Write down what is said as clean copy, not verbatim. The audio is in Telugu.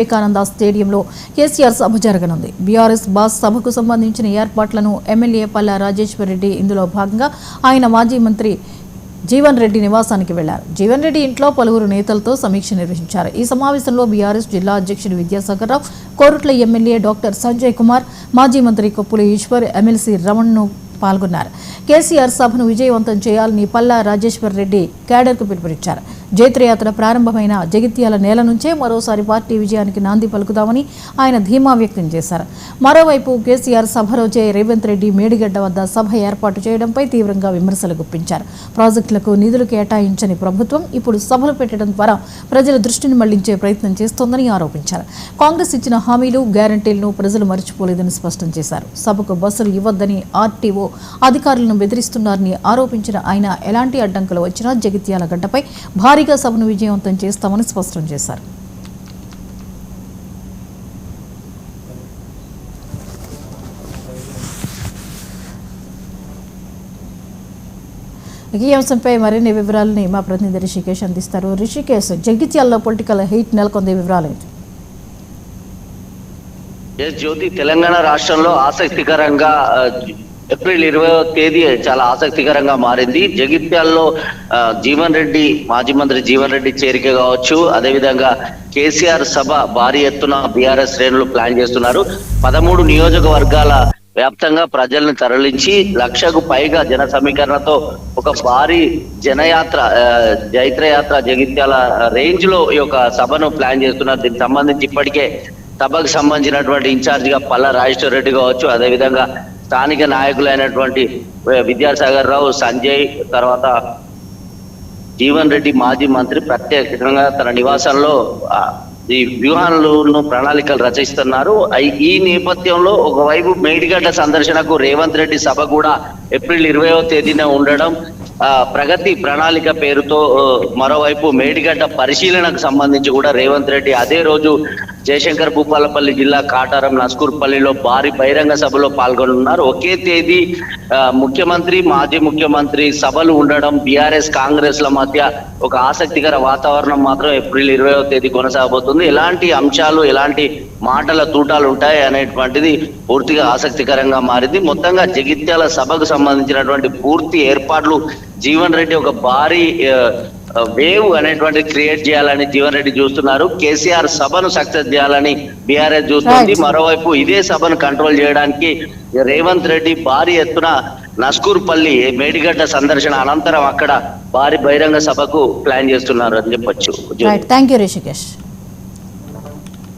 వివేకానంద స్టేడియంలో కేసీఆర్ సభ జరగనుంది. బీఆర్ఎస్ బాస్ సభకు సంబంధించిన ఏర్పాట్లను ఎమ్మెల్యే పల్లా రాజేశ్వర్ రెడ్డి ఇందులో భాగంగా ఆయన మాజీ మంత్రి జీవన్ రెడ్డి నివాసానికి వెళ్లారు. జీవన్ రెడ్డి ఇంట్లో పలువురు నేతలతో సమీక్ష నిర్వహించారు. ఈ సమావేశంలో బీఆర్ఎస్ జిల్లా అధ్యక్షుడు విద్యాసాగర్ రావు, కోరుట్ల ఎమ్మెల్యే డాక్టర్ సంజయ్ కుమార్, మాజీ మంత్రి కొప్పుల ఈశ్వర్, ఎమ్మెల్సీ రమణ్ను పాల్గొన్నారు. కేసీఆర్ సభను విజయవంతం చేయాలని పల్లా రాజేశ్వర్ రెడ్డి కేడర్కు పిలుపునిచ్చారు. జైత్రయాత్ర ప్రారంభమైన జగిత్యాల నేల నుంచే మరోసారి పార్టీ విజయానికి నాంది పలుకుదామని ఆయన ధీమా వ్యక్తం చేశారు. మరోవైపు కేసీఆర్ సభ రోజే రేవంత్ రెడ్డి మేడిగడ్డ వద్ద సభ ఏర్పాటు చేయడంపై తీవ్రంగా విమర్శలు గుప్పించారు. ప్రాజెక్టులకు నిధులు కేటాయించని ప్రభుత్వం ఇప్పుడు సభలు పెట్టడం ద్వారా ప్రజల దృష్టిని మళ్లించే ప్రయత్నం చేస్తోందని ఆరోపించారు. కాంగ్రెస్ ఇచ్చిన హామీలు, గ్యారంటీలను ప్రజలు మర్చిపోలేదని స్పష్టం చేశారు. సభకు బస్సులు ఇవ్వొద్దని ఆర్టీఓ అధికారులను బెదిరిస్తున్నారని ఆరోపించిన ఆయన ఎలాంటి అడ్డంకులు వచ్చినా జగిత్యాల గడ్డపై భారీగా సభను విజయవంతం చేస్తామని స్పష్టం చేశారు. ఈ అంశంపై మరిన్ని వివరాలని మా ప్రతినిధి రిషికేష్ అందిస్తారు. రిషికేష్, జగిత్యాలలో పొలిటికల్ హీట్ నెలకొంది, వివరాలు ఏంటి? జ్యోతి, తెలంగాణ రాష్ట్రంలో ఆసక్తికరంగా ఏప్రిల్ 20వ తేదీ చాలా ఆసక్తికరంగా మారింది. జగిత్యాల్లో జీవన్ రెడ్డి, మాజీ మంత్రి జీవన్ రెడ్డి చేరిక కావచ్చు, అదేవిధంగా కేసీఆర్ సభ భారీ ఎత్తున బీఆర్ఎస్ శ్రేణులు ప్లాన్ చేస్తున్నారు. 13 నియోజకవర్గాల వ్యాప్తంగా ప్రజల్ని తరలించి 1,00,000కు పైగా జన సమీకరణతో ఒక భారీ జనయాత్ర, జైత్రయాత్ర జగిత్యాల రేంజ్ లో ఈ యొక్క సభను ప్లాన్ చేస్తున్నారు. దీనికి సంబంధించి ఇప్పటికే సభకు సంబంధించినటువంటి ఇన్ఛార్జిగా పల్లా రాజేశ్వర్ రెడ్డి కావచ్చు, అదేవిధంగా స్థానిక నాయకులైనటువంటి విద్యాసాగర్ రావు, సంజయ్, తర్వాత జీవన్ రెడ్డి మాజీ మంత్రి ప్రత్యేకంగా తన నివాసంలో ఈ వ్యూహాలను, ప్రణాళికలు రచిస్తున్నారు. ఈ నేపథ్యంలో ఒకవైపు మేడిగడ్డ సందర్శనకు రేవంత్ రెడ్డి సభ కూడా ఏప్రిల్ 20వ తేదీన ఉండడం, ప్రగతి ప్రణాళిక పేరుతో మరోవైపు మేడిగడ్డ పరిశీలనకు సంబంధించి కూడా రేవంత్ రెడ్డి అదే రోజు జయశంకర్ భూపాలపల్లి జిల్లా కాటారం నస్కూర్పల్లిలో భారీ బహిరంగ సభలో పాల్గొనున్నారు. ఒకే తేదీ ముఖ్యమంత్రి, మాజీ ముఖ్యమంత్రి సభలు ఉండడం బీఆర్ఎస్ కాంగ్రెస్ ల మధ్య ఒక ఆసక్తికర వాతావరణం మాత్రం ఏప్రిల్ 20వ తేదీ కొనసాగబోతుంది. ఎలాంటి అంశాలు, ఎలాంటి మాటల తూటాలు ఉంటాయి అనేటువంటిది పూర్తిగా ఆసక్తికరంగా మారింది. మొత్తంగా జగిత్యాల సభకు సంబంధించినటువంటి పూర్తి ఏర్పాట్లు జీవన్ రెడ్డి ఒక భారీ వేవ్ అనేటువంటి క్రియేట్ చేయాలని జీవన్ రెడ్డి చూస్తున్నారు. కేసీఆర్ సభను సక్సెస్ చేయాలని బీఆర్ఎస్ చూస్తుంది. మరోవైపు ఇదే సభను కంట్రోల్ చేయడానికి రేవంత్ రెడ్డి భారీ ఎత్తున నస్కూర్పల్లి మేడిగడ్డ సందర్శన అనంతరం అక్కడ భారీ బహిరంగ సభకు ప్లాన్ చేస్తున్నారు అని చెప్పొచ్చు. Thank you Rishikesh.